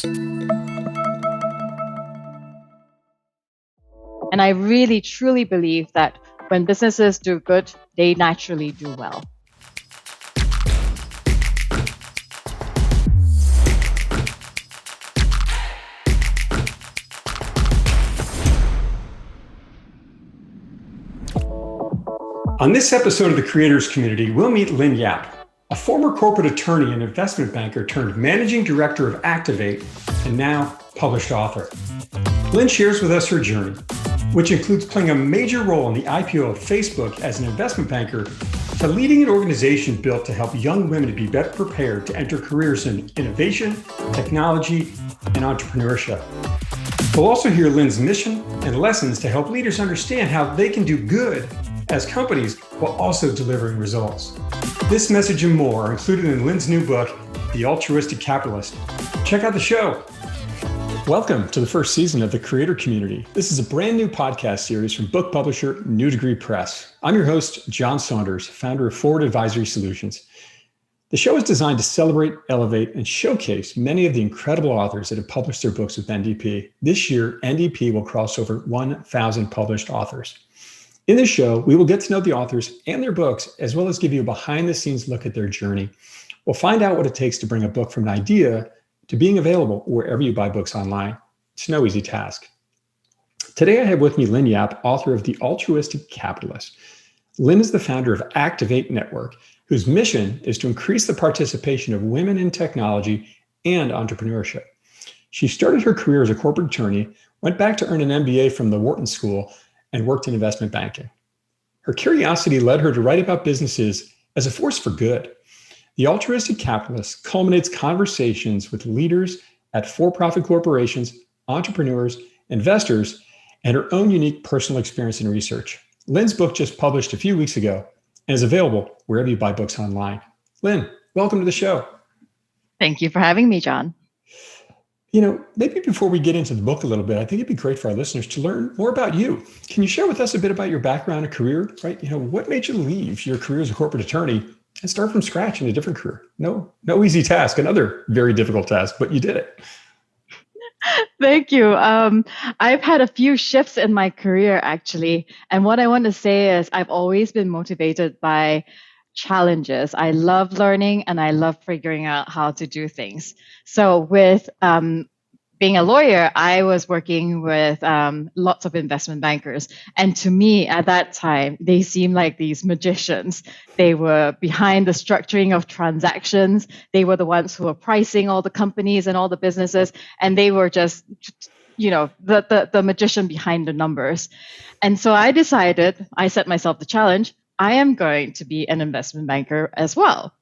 And I really, truly believe that when businesses do good, they naturally do well. On this episode of the Creators Community, we'll meet Lynn Yap, a former corporate attorney and investment banker turned managing director of Activate and now published author. Lynn shares with us her journey, which includes playing a major role in the IPO of Facebook as an investment banker to leading an organization built to help young women to be better prepared to enter careers in innovation, technology, and entrepreneurship. We'll also hear Lynn's mission and lessons to help leaders understand how they can do good as companies while also delivering results. This message and more are included in Lynn's new book, The Altruistic Capitalist. Check out the show. Welcome to the first season of the Creator Community. This is a brand new podcast series from book publisher New Degree Press. I'm your host, John Saunders, founder of Forward Advisory Solutions. The show is designed to celebrate, elevate, and showcase many of the incredible authors that have published their books with NDP. This year, NDP will cross over 1,000 published authors. In this show, we will get to know the authors and their books, as well as give you a behind-the-scenes look at their journey. We'll find out what it takes to bring a book from an idea to being available wherever you buy books online. It's no easy task. Today, I have with me Lynn Yap, author of The Altruistic Capitalist. Lynn is the founder of Activate Network, whose mission is to increase the participation of women in technology and entrepreneurship. She started her career as a corporate attorney, went back to earn an MBA from the Wharton School, and worked in investment banking. Her curiosity led her to write about businesses as a force for good. The Altruistic Capitalist culminates conversations with leaders at for-profit corporations, entrepreneurs, investors, and her own unique personal experience and research. Lynn's book just published a few weeks ago and is available wherever you buy books online. Lynn, welcome to the show. Thank you for having me, John. You know, maybe before we get into the book a little bit, I think it'd be great for our listeners to learn more about you. Can you share with us a bit about your background and career, right? You know, what made you leave your career as a corporate attorney and start from scratch in a different career? No easy task, another very difficult task, but you did it. Thank you. I've had a few shifts in my career, actually. And what I want to say is I've always been motivated by challenges. I love learning and I love figuring out how to do things. So with being a lawyer, I was working with lots of investment bankers. And to me, at that time, they seemed like these magicians. They were behind the structuring of transactions. They were the ones who were pricing all the companies and all the businesses. And they were just, you know, the magician behind the numbers. And so I set myself the challenge. I am going to be an investment banker as well.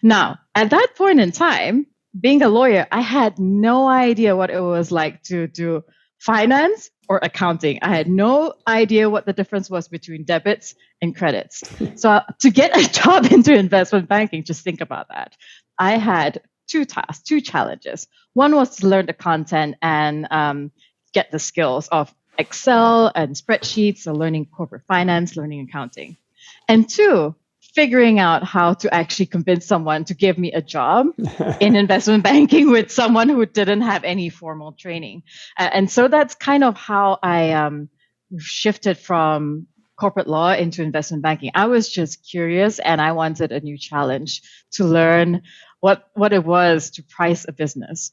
Now, at that point in time, being a lawyer, I had no idea what it was like to do finance or accounting. I had no idea what the difference was between debits and credits. So to get a job into investment banking, just think about that. I had two challenges. One was to learn the content and get the skills of Excel and spreadsheets, so learning corporate finance, learning accounting. And two, figuring out how to actually convince someone to give me a job in investment banking with someone who didn't have any formal training. And so that's kind of how I shifted from corporate law into investment banking. I was just curious and I wanted a new challenge to learn what it was to price a business.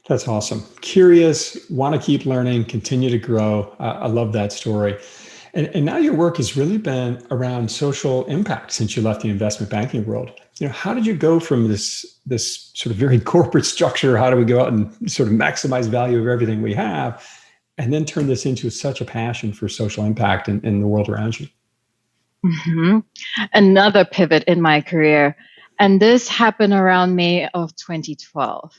That's awesome. Curious, want to keep learning, continue to grow. I love that story. And now your work has really been around social impact since you left the investment banking world. You know, how did you go from this sort of very corporate structure? How do we go out and sort of maximize value of everything we have, and then turn this into such a passion for social impact in the world around you? Mm-hmm. Another pivot in my career, and this happened around May of 2012.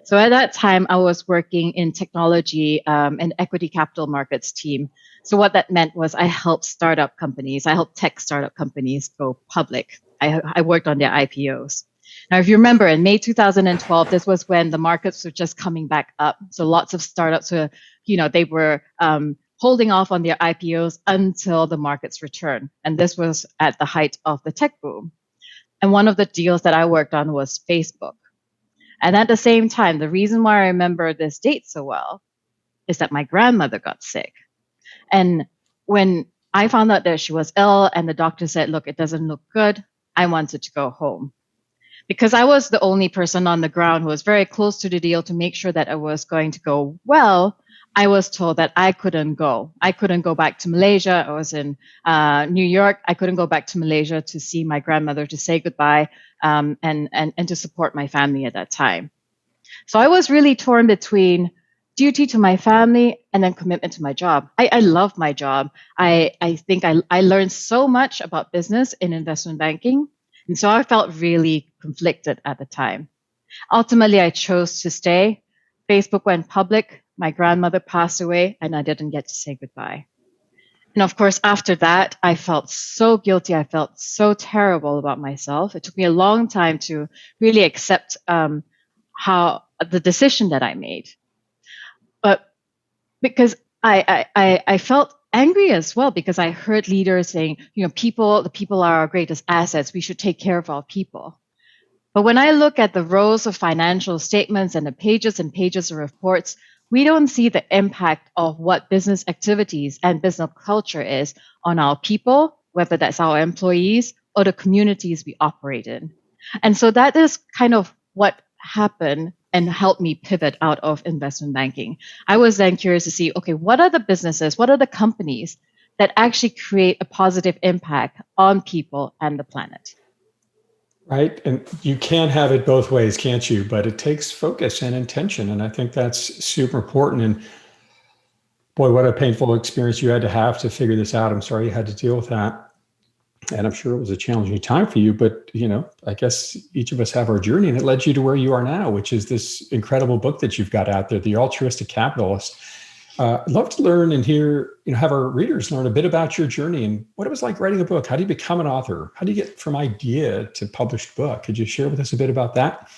So at that time, I was working in technology and equity capital markets team. So what that meant was I helped tech startup companies go public. I worked on their IPOs. Now, if you remember, in May 2012, this was when the markets were just coming back up. So lots of startups were, they were holding off on their IPOs until the markets return. And this was at the height of the tech boom. And one of the deals that I worked on was Facebook. And at the same time, the reason why I remember this date so well is that my grandmother got sick. And when I found out that she was ill and the doctor said, look, it doesn't look good, I wanted to go home. Because I was the only person on the ground who was very close to the deal to make sure that it was going to go well, I was told that I couldn't go. I couldn't go back to Malaysia. I was in New York. I couldn't go back to Malaysia to see my grandmother, to say goodbye, and to support my family at that time. So I was really torn between duty to my family and then commitment to my job. I love my job. I think I learned so much about business in investment banking. And so I felt really conflicted at the time. Ultimately, I chose to stay. Facebook went public. My grandmother passed away, and I didn't get to say goodbye. And of course, after that, I felt so guilty. I felt so terrible about myself. It took me a long time to really accept how the decision that I made. But because I felt angry as well, because I heard leaders saying, the people are our greatest assets. We should take care of our people. But when I look at the rows of financial statements and the pages and pages of reports, we don't see the impact of what business activities and business culture is on our people, whether that's our employees or the communities we operate in. And so that is kind of what happened and helped me pivot out of investment banking. I was then curious to see, okay, what are the businesses, what are the companies that actually create a positive impact on people and the planet? Right. And you can have it both ways, can't you? But it takes focus and intention. And I think that's super important. And boy, what a painful experience you had to have to figure this out. I'm sorry you had to deal with that. And I'm sure it was a challenging time for you, but I guess each of us have our journey, and it led you to where you are now, which is this incredible book that you've got out there, The Altruistic Capitalist. I'd love to learn and hear, have our readers learn a bit about your journey and what it was like writing a book. How do you become an author? How do you get from idea to published book? Could you share with us a bit about that?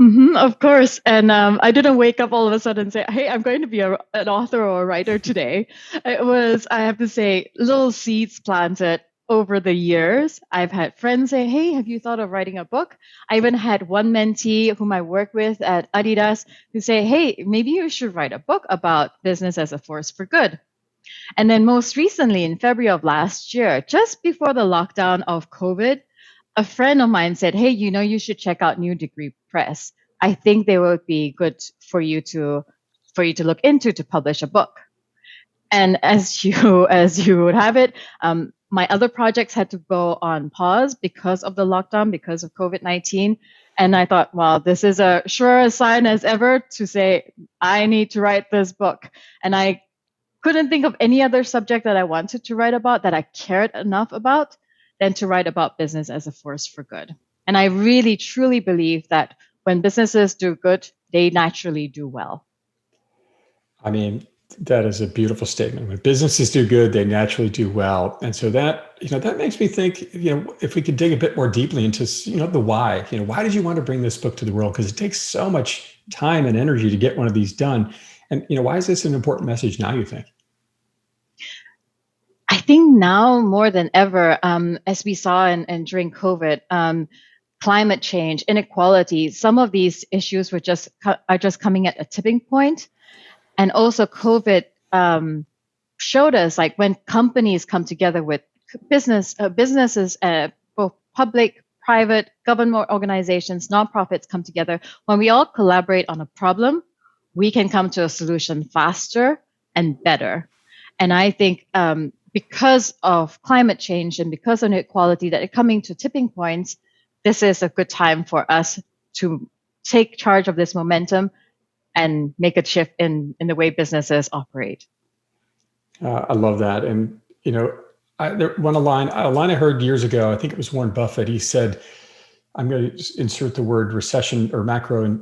Of course. And I didn't wake up all of a sudden and say, hey, I'm going to be an author or a writer today. It was, I have to say, little seeds planted over the years. I've had friends say, hey, have you thought of writing a book? I even had one mentee whom I work with at Adidas who say, hey, maybe you should write a book about business as a force for good. And then most recently, in February of last year, just before the lockdown of COVID, a friend of mine said, hey, you should check out New Degree Press. I think they would be good for you to look into to publish a book. And as you would have it, my other projects had to go on pause because of the lockdown, because of COVID-19. And I thought, well, this is a sure sign as ever to say, I need to write this book. And I couldn't think of any other subject that I wanted to write about that I cared enough about than to write about business as a force for good. And I really, truly believe that when businesses do good, they naturally do well. I mean, that is a beautiful statement. When businesses do good, they naturally do well. And so that makes me think, if we could dig a bit more deeply into, the why, why did you want to bring this book to the world? Because it takes so much time and energy to get one of these done. And, why is this an important message now, you think? I think now more than ever, as we saw and during COVID, climate change, inequality, some of these issues are just coming at a tipping point. And also COVID showed us, like, when companies come together with businesses, both public, private, government organizations, nonprofits come together, when we all collaborate on a problem, we can come to a solution faster and better. And I think because of climate change and because of inequality that are coming to tipping points, this is a good time for us to take charge of this momentum and make a shift in the way businesses operate. I love that. And, a line I heard years ago, I think it was Warren Buffett. He said, I'm going to insert the word recession or macro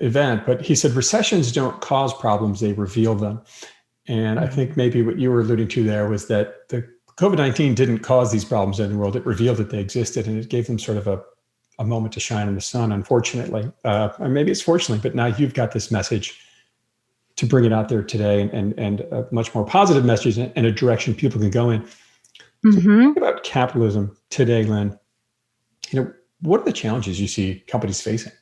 event, but he said, recessions don't cause problems, they reveal them. And I think maybe what you were alluding to there was that the COVID-19 didn't cause these problems in the world. It revealed that they existed, and it gave them sort of a moment to shine in the sun, unfortunately. Or maybe it's fortunately, but now you've got this message to bring it out there today, and a much more positive message and a direction people can go in. So think about capitalism today, Lynn. What are the challenges you see companies facing?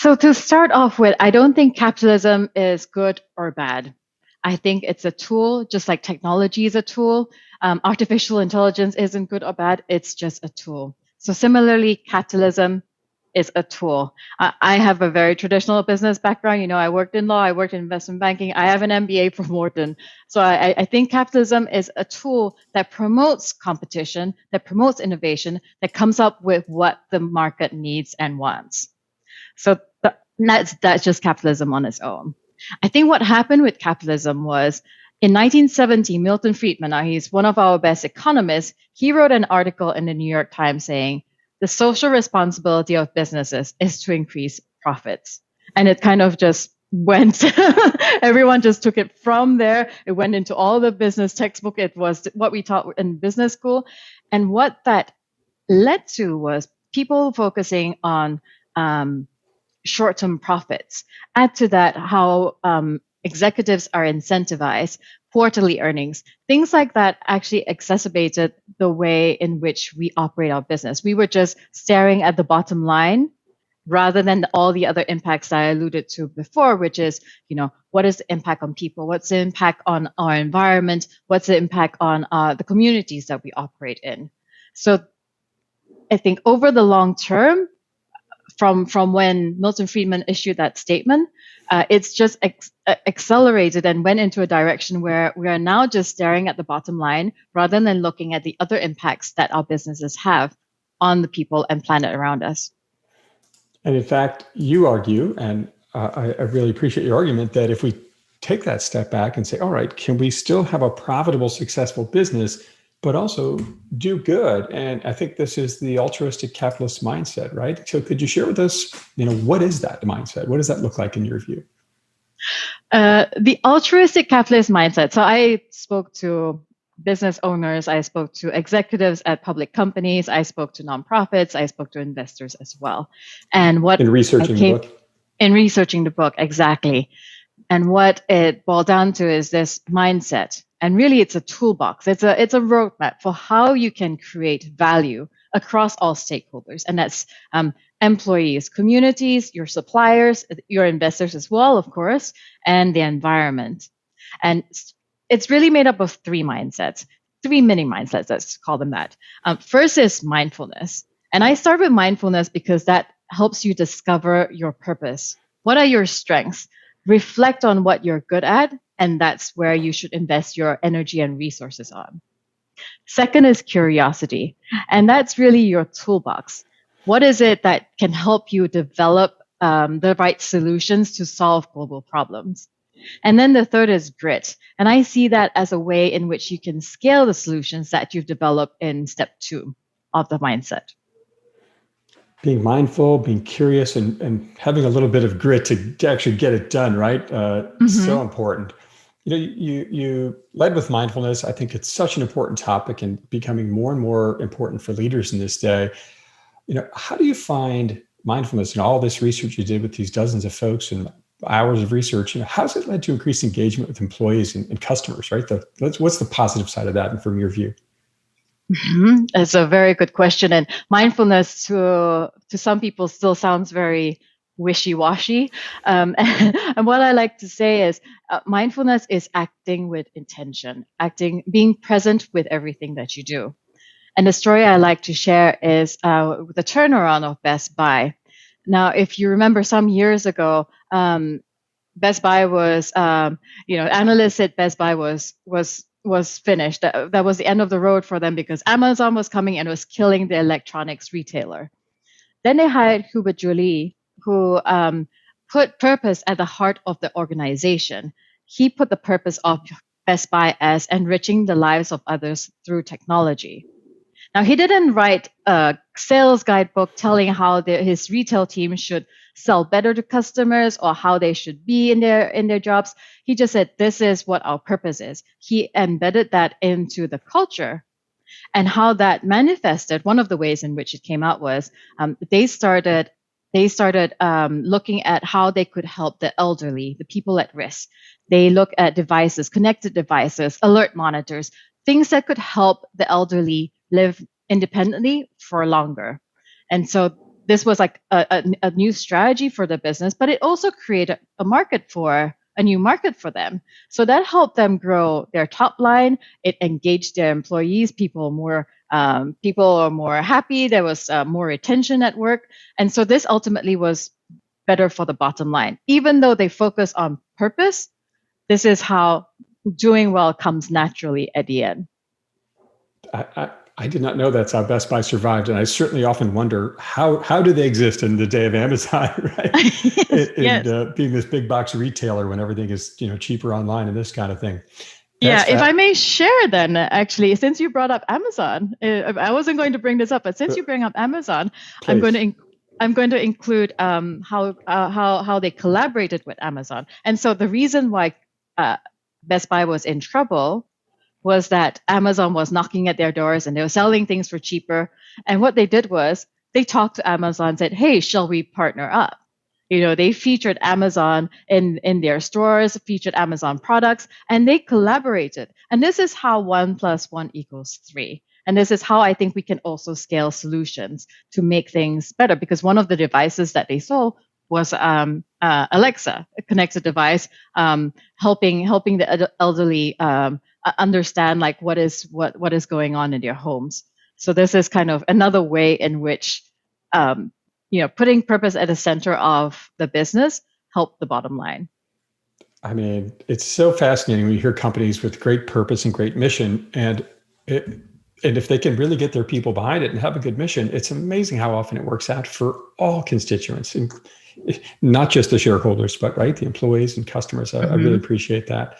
So to start off with, I don't think capitalism is good or bad. I think it's a tool, just like technology is a tool. Artificial intelligence isn't good or bad, it's just a tool. So similarly, capitalism is a tool. I have a very traditional business background. I worked in law, I worked in investment banking, I have an MBA from Wharton. So I think capitalism is a tool that promotes competition, that promotes innovation, that comes up with what the market needs and wants. So that's just capitalism on its own. I think what happened with capitalism was in 1970, Milton Friedman, now he's one of our best economists, he wrote an article in the New York Times saying, the social responsibility of businesses is to increase profits. And it kind of just went, everyone just took it from there. It went into all the business textbook. It was what we taught in business school. And what that led to was people focusing on short-term profits. Add to that how executives are incentivized, quarterly earnings, things like that actually exacerbated the way in which we operate our business. We were just staring at the bottom line rather than all the other impacts that I alluded to before, which is, what is the impact on people? What's the impact on our environment? What's the impact on the communities that we operate in? So I think over the long term, from when Milton Friedman issued that statement, it's just accelerated and went into a direction where we are now just staring at the bottom line rather than looking at the other impacts that our businesses have on the people and planet around us. And in fact, you argue, and I really appreciate your argument, that if we take that step back and say, all right, can we still have a profitable, successful business, but also do good? And I think this is the altruistic capitalist mindset, right? So could you share with us, what is that mindset? What does that look like in your view? The altruistic capitalist mindset. So I spoke to business owners, I spoke to executives at public companies, I spoke to nonprofits, I spoke to investors as well. And what in researching the book? In researching the book, exactly. And what it boiled down to is this mindset. And really, it's a toolbox. It's a roadmap for how you can create value across all stakeholders. And that's employees, communities, your suppliers, your investors as well, of course, and the environment. And it's really made up of three mini mindsets, let's call them that. First is mindfulness. And I start with mindfulness because that helps you discover your purpose. What are your strengths? Reflect on what you're good at, and that's where you should invest your energy and resources on. Second is curiosity, and that's really your toolbox. What is it that can help you develop the right solutions to solve global problems? And then the third is grit, and I see that as a way in which you can scale the solutions that you've developed in step 2 of the mindset. Being mindful, being curious, and having a little bit of grit to actually get it done, right? So important. You led with mindfulness. I think it's such an important topic and becoming more and more important for leaders in this day. How do you find mindfulness and all this research you did with these dozens of folks and hours of research? How's it led to increased engagement with employees and customers, right? What's the positive side of that, and from your view? It's a very good question. And mindfulness to some people still sounds very wishy-washy. And what I like to say is mindfulness is acting with intention, being present with everything that you do. And the story I like to share is the turnaround of Best Buy. Now, if you remember some years ago, Best Buy was, analysts said Best Buy was finished. That was the end of the road for them because Amazon was coming and was killing the electronics retailer. Then they hired Hubert Joly, who put purpose at the heart of the organization. He put the purpose of Best Buy as enriching the lives of others through technology. Now, he didn't write a sales guidebook telling how his retail team should sell better to customers or how they should be in their jobs. He just said, this is what our purpose is. He embedded that into the culture. And how that manifested, one of the ways in which it came out was they started looking at how they could help the elderly, the people at risk. They look at devices, connected devices, alert monitors, things that could help the elderly live independently for longer. And so this was like a new strategy for the business, but it also created a new market for them. So that helped them grow their top line. It engaged their employees. People are more happy. There was more retention at work. And so this ultimately was better for the bottom line. Even though they focus on purpose, this is how doing well comes naturally at the end. I did not know that's how Best Buy survived. And I certainly often wonder how do they exist in the day of Amazon, right? Yes. Being this big box retailer when everything is, cheaper online and this kind of thing. Yeah, if I may share then, actually, since you brought up Amazon, I wasn't going to bring this up, but since you bring up Amazon, I'm going to include how they collaborated with Amazon. And so the reason why Best Buy was in trouble was that Amazon was knocking at their doors and they were selling things for cheaper. And what they did was they talked to Amazon and said, hey, shall we partner up? They featured Amazon in their stores, featured Amazon products, and they collaborated. And this is how 1 + 1 = 3. And this is how I think we can also scale solutions to make things better. Because one of the devices that they sold was Alexa, a connected device, helping the elderly understand like what is going on in their homes. So this is kind of another way in which putting purpose at the center of the business help the bottom line. I mean, it's so fascinating when you hear companies with great purpose and great mission, and if they can really get their people behind it and have a good mission, it's amazing how often it works out for all constituents, and not just the shareholders, but the employees and customers. I really appreciate that.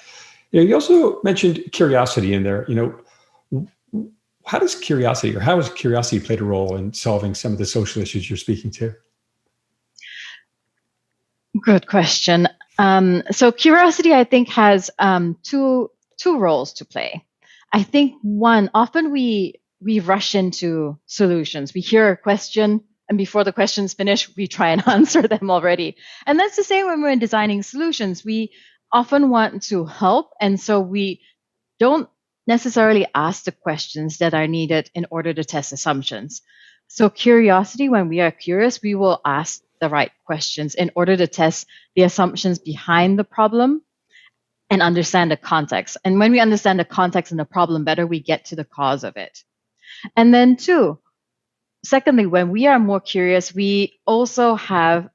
You also mentioned curiosity in there. How has curiosity played a role in solving some of the social issues you're speaking to? Good question. So curiosity, I think, has two roles to play. I think one, often we rush into solutions. We hear a question, and before the question's finished, we try and answer them already. And that's the same when we're designing solutions. We often want to help, and so we don't necessarily ask the questions that are needed in order to test assumptions. So curiosity, when we are curious, we will ask the right questions in order to test the assumptions behind the problem and understand the context. And when we understand the context and the problem better, we get to the cause of it. And then secondly, when we are more curious, we also have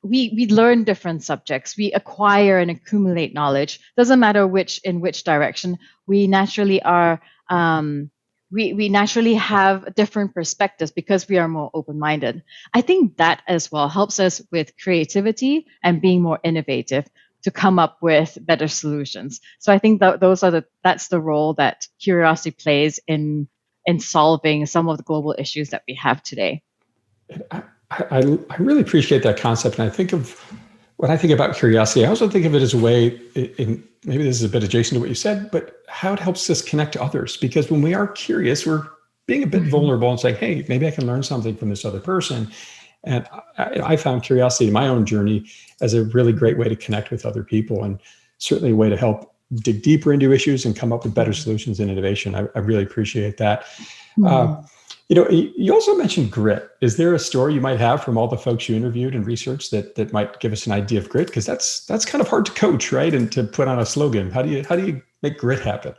we learn different subjects. We acquire and accumulate knowledge. Doesn't matter in which direction. We naturally are. We naturally have different perspectives because we are more open-minded. I think that as well helps us with creativity and being more innovative to come up with better solutions. So I think that's the role that curiosity plays in solving some of the global issues that we have today. I really appreciate that concept. And when I think about curiosity, I also think of it as a way, maybe this is a bit adjacent to what you said, but how it helps us connect to others. Because when we are curious, we're being a bit vulnerable and saying, hey, maybe I can learn something from this other person. And I found curiosity in my own journey as a really great way to connect with other people, and certainly a way to help dig deeper into issues and come up with better solutions and innovation. I really appreciate that. You also mentioned grit. Is there a story you might have from all the folks you interviewed and researched that might give us an idea of grit? Because that's kind of hard to coach, right? And to put on a slogan. How do you make grit happen?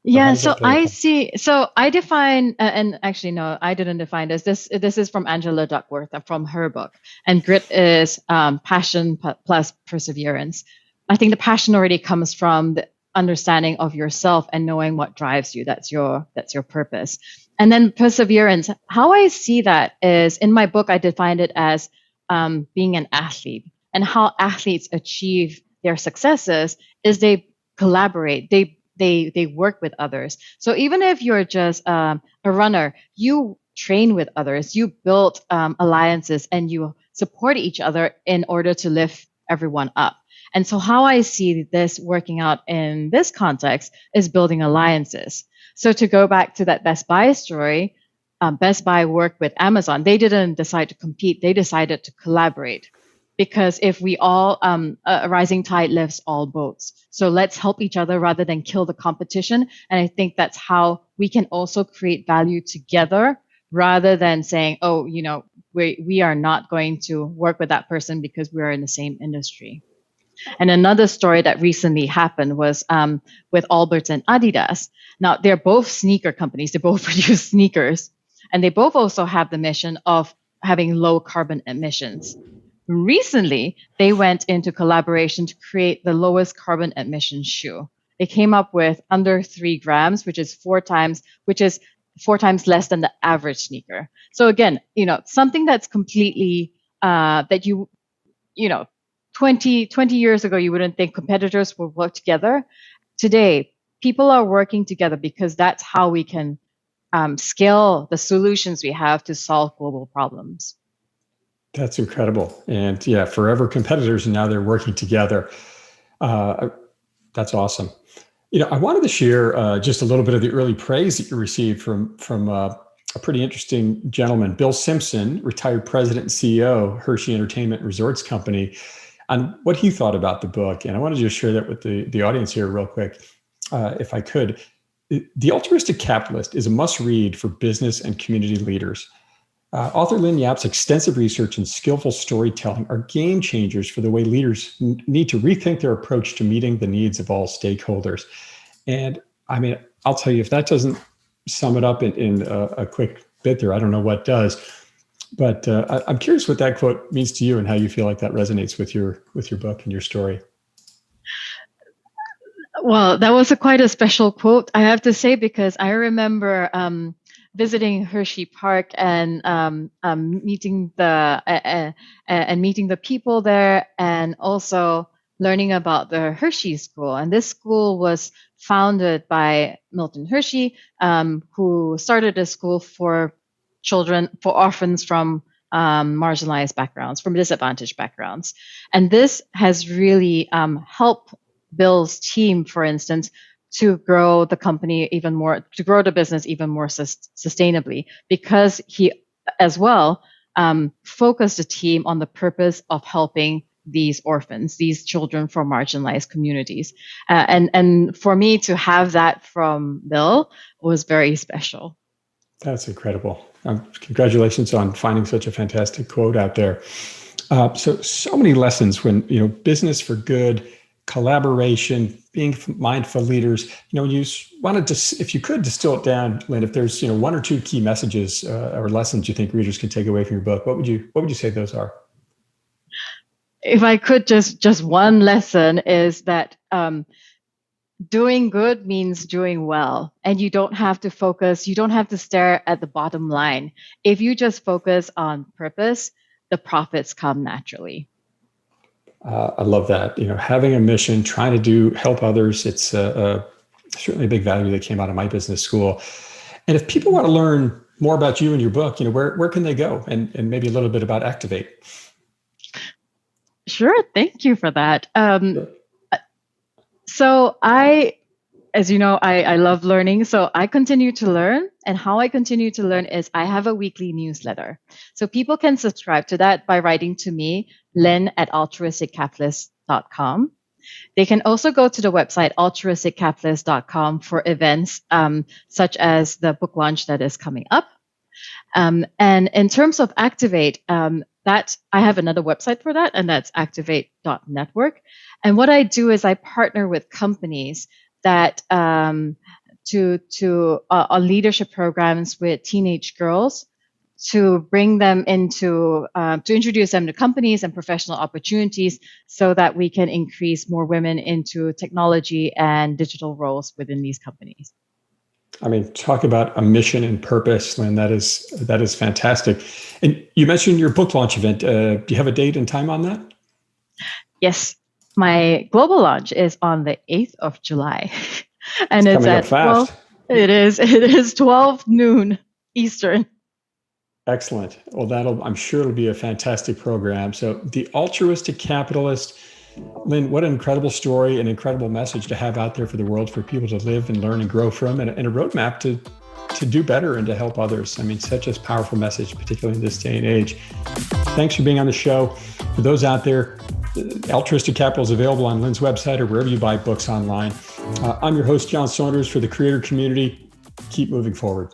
Yeah, so I define, and actually, no, I didn't define this. This is from Angela Duckworth from her book. And grit is passion plus perseverance. I think the passion already comes from the understanding of yourself and knowing what drives you. That's your purpose. And then perseverance, how I see that is, in my book, I defined it as being an athlete. And how athletes achieve their successes is they collaborate, they work with others. So even if you're just a runner, you train with others, you build alliances, and you support each other in order to lift everyone up. And so how I see this working out in this context is building alliances. So to go back to that Best Buy story, Best Buy worked with Amazon. They didn't decide to compete. They decided to collaborate. Because if we all, a rising tide lifts all boats. So let's help each other rather than kill the competition. And I think that's how we can also create value together rather than saying, oh, we are not going to work with that person because we are in the same industry. And another story that recently happened was with Allbirds and Adidas. Now, they're both sneaker companies. They both produce sneakers. And they both also have the mission of having low carbon emissions. Recently, they went into collaboration to create the lowest carbon emission shoe. They came up with under 3 grams, which is 4 times less than the average sneaker. So again, something that's completely that 20 years ago, you wouldn't think competitors would work together. Today, people are working together because that's how we can scale the solutions we have to solve global problems. That's incredible. And yeah, forever competitors, and now they're working together. That's awesome. I wanted to share just a little bit of the early praise that you received from a pretty interesting gentleman, Bill Simpson, retired president and CEO, Hershey Entertainment Resorts Company, on what he thought about the book. And I wanted to just share that with the audience here real quick, if I could. The Altruistic Capitalist is a must-read for business and community leaders. Author Lynn Yap's extensive research and skillful storytelling are game changers for the way leaders need to rethink their approach to meeting the needs of all stakeholders. And I mean, I'll tell you, if that doesn't sum it up in a quick bit there, I don't know what does. But I'm curious what that quote means to you and how you feel like that resonates with your book and your story. Well, that was quite a special quote, I have to say, because I remember visiting Hershey Park and meeting the people there, and also learning about the Hershey School. And this school was founded by Milton Hershey, who started a school for orphans from marginalized backgrounds, from disadvantaged backgrounds. And this has really helped Bill's team, for instance, to grow the company even more, to grow the business even more sustainably, because he as well focused the team on the purpose of helping these orphans, these children from marginalized communities. And for me to have that from Bill was very special. That's incredible. Congratulations on finding such a fantastic quote out there. So many lessons when, business for good, collaboration, being mindful leaders. You wanted to, if you could distill it down, Lynn, if there's, 1 or 2 key messages or lessons you think readers can take away from your book, what would you say those are? If I could just one lesson is that doing good means doing well, and you don't have to stare at the bottom line. If you just focus on purpose, the profits come naturally. I love that. Having a mission, trying to help others. It's certainly a big value that came out of my business school. And if people want to learn more about you and your book, where can they go? And maybe a little bit about Activate. Sure. Thank you for that. So as you know, I love learning. So I continue to learn. And how I continue to learn is I have a weekly newsletter. So people can subscribe to that by writing to me, lynn@altruisticcapitalist.com. They can also go to the website altruisticcapitalist.com for events such as the book launch that is coming up. And in terms of Activate, that I have another website for that, and that's activate.network. And what I do is I partner with companies that to leadership programs with teenage girls, to bring them into, to introduce them to companies and professional opportunities so that we can increase more women into technology and digital roles within these companies. I mean, talk about a mission and purpose, Lynn. That is fantastic. And you mentioned your book launch event. Do you have a date and time on that? Yes. My global launch is on the 8th of July. And it's at 12. It is 12 noon Eastern. Excellent. Well, I'm sure it'll be a fantastic program. So The Altruistic Capitalist. Lynn, what an incredible story, an incredible message to have out there for the world, for people to live and learn and grow from, and a roadmap to do better and to help others. I mean, such a powerful message, particularly in this day and age. Thanks for being on the show. For those out there, Altruistic Capital is available on Lynn's website or wherever you buy books online. I'm your host, John Saunders, for the Creator Community. Keep moving forward.